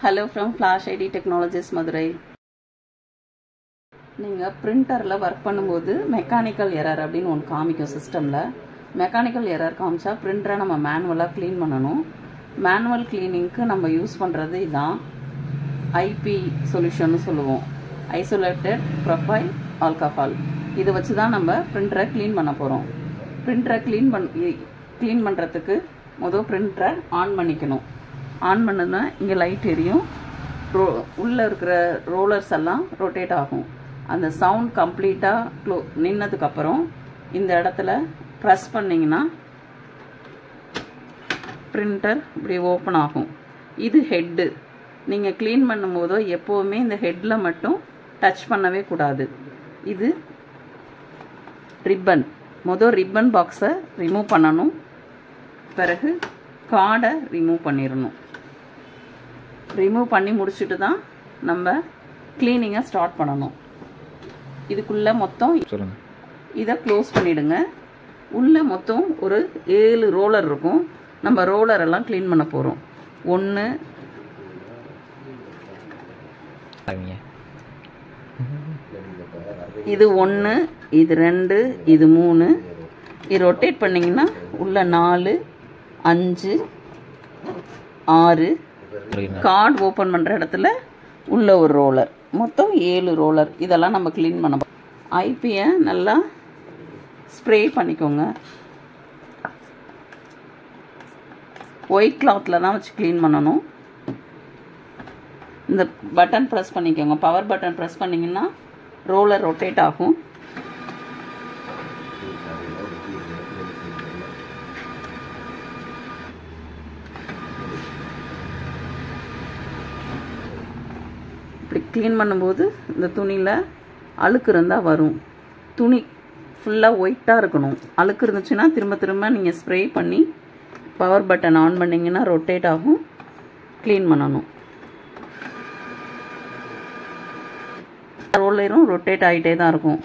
Hello from Flash ID Technologies Madurai. நீங்கள் பிரிண்டரில் work பண்ணும்போது mechanical error அப்படின்னு ஒன்று காமிக்கும் சிஸ்டமில். மெக்கானிக்கல் எரர் காமிச்சா பிரிண்டரை நம்ம மேனுவலாக க்ளீன் பண்ணணும். மேனுவல் க்ளீனிங்க்கு நம்ம யூஸ் பண்ணுறது இதான் ஐபி சொல்யூஷன்னு சொல்லுவோம், ஐசோலேட்டட் ப்ரொஃபைல் ஆல்கஹால். இதை வச்சு தான் நம்ம பிரிண்டரை க்ளீன் பண்ண போகிறோம். பிரிண்டரை க்ளீன் பண்ணுறதுக்கு முதல் பிரிண்டரை ஆன் பண்ணிக்கணும். ஆன் பண்ணதுன்னா இங்கே லைட் எரியும், உள்ளே இருக்கிற ரோலர்ஸ் எல்லாம் ரொட்டேட் ஆகும். அந்த சவுண்ட் கம்ப்ளீட்டாக நின்னதுக்கப்புறம் இந்த இடத்துல ப்ரெஸ் பண்ணிங்கன்னா பிரிண்டர் இப்படி ஓப்பன் ஆகும். இது ஹெட்டு. நீங்கள் க்ளீன் பண்ணும்போதோ எப்போவுமே இந்த ஹெட்டில் மட்டும் டச் பண்ணவே கூடாது. இது ரிப்பன். ரிப்பன் பாக்ஸை ரிமூவ் பண்ணணும். பிறகு கார்டை ரிமூவ் பண்ணிடணும். ரிமூவ் பண்ணி முடிச்சுட்டு தான் நம்ம க்ளீனிங்கை ஸ்டார்ட் பண்ணணும். இதுக்குள்ளே மொத்தம் இதை க்ளோஸ் பண்ணிவிடுங்க. உள்ளே மொத்தம் ஒரு 7 ரோலர் இருக்கும். நம்ம ரோலர் எல்லாம் க்ளீன் பண்ண போகிறோம். 1 இது 1, இது 2, இது 3. இது ரொட்டேட் பண்ணிங்கன்னா உள்ள 4, 5, 6. கார்டு ஓப்பன் பண்ணுற இடத்துல உள்ள ஒரு ரோலர். மொத்தம் 7 ரோலர். இதெல்லாம் நம்ம க்ளீன் பண்ண போகிறோம். ஐபியை நல்லா ஸ்ப்ரே பண்ணிக்கோங்க. ஒயிட் கிளாத்தில் தான் வச்சு க்ளீன் பண்ணணும். இந்த பட்டன் ப்ரெஸ் பண்ணிக்கோங்க. பவர் பட்டன் ப்ரெஸ் பண்ணிங்கன்னா ரோலர் ரொட்டேட் ஆகும். இப்படி க்ளீன் பண்ணும்போது இந்த துணியில் அழுக்கு இருந்தால் வரும். துணி ஃபுல்லாக ஒயிட்டாக இருக்கணும். அழுக்கு இருந்துச்சுன்னா திரும்ப நீங்கள் ஸ்ப்ரே பண்ணி பவர் பட்டன் ஆன் பண்ணிங்கன்னா ரொட்டேட் ஆகும். க்ளீன் பண்ணணும். ரோலரும் ரொட்டேட் ஆகிட்டே தான் இருக்கும்.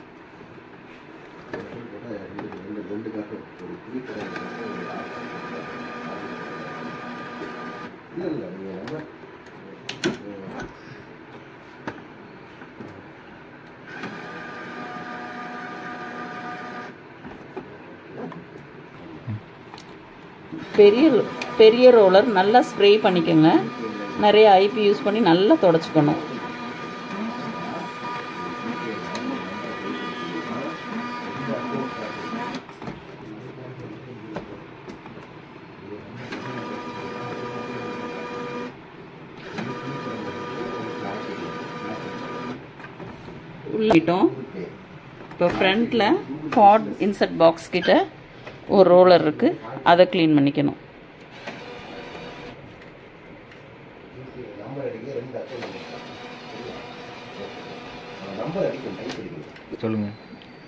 பெரிய ரோலர் நல்லா ஸ்ப்ரே பண்ணிக்கோங்க. நிறைய ஐபி யூஸ் பண்ணி நல்லா தொடச்சிக்கணும். உள்ளிட்டோம். இப்போ ஃப்ரண்ட்டில் கார்ட் இன்சர்ட் பாக்ஸ் கிட்ட ஒரு ரோலர் இருக்குது, அதை க்ளீன் பண்ணிக்கணும். சொல்லுங்க.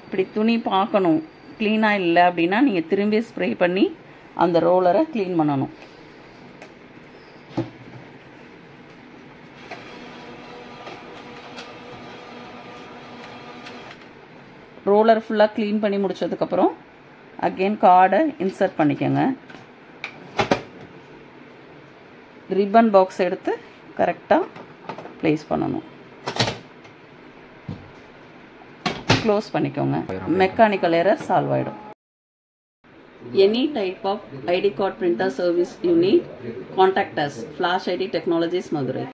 இப்படி துணி பார்க்கணும். க்ளீனாக இல்லை அப்படின்னா நீங்கள் திரும்பி ஸ்ப்ரே பண்ணி அந்த ரோலரை க்ளீன் பண்ணணும். ரோலர் ஃபுல்லாக க்ளீன் பண்ணி முடிச்சதுக்கப்புறம் அகெயின் கார்டை இன்சர்ட் பண்ணிக்கோங்க. ரிப்பன் பாக்ஸ் எடுத்து கரெக்டாக ப்ளேஸ் பண்ணணும். க்ளோஸ் பண்ணிக்கோங்க. மெக்கானிக்கல் எரர் சால்வ் ஆகிடும். Any type of ID card printer service you need, contact us. Flash ID Technologies Madurai.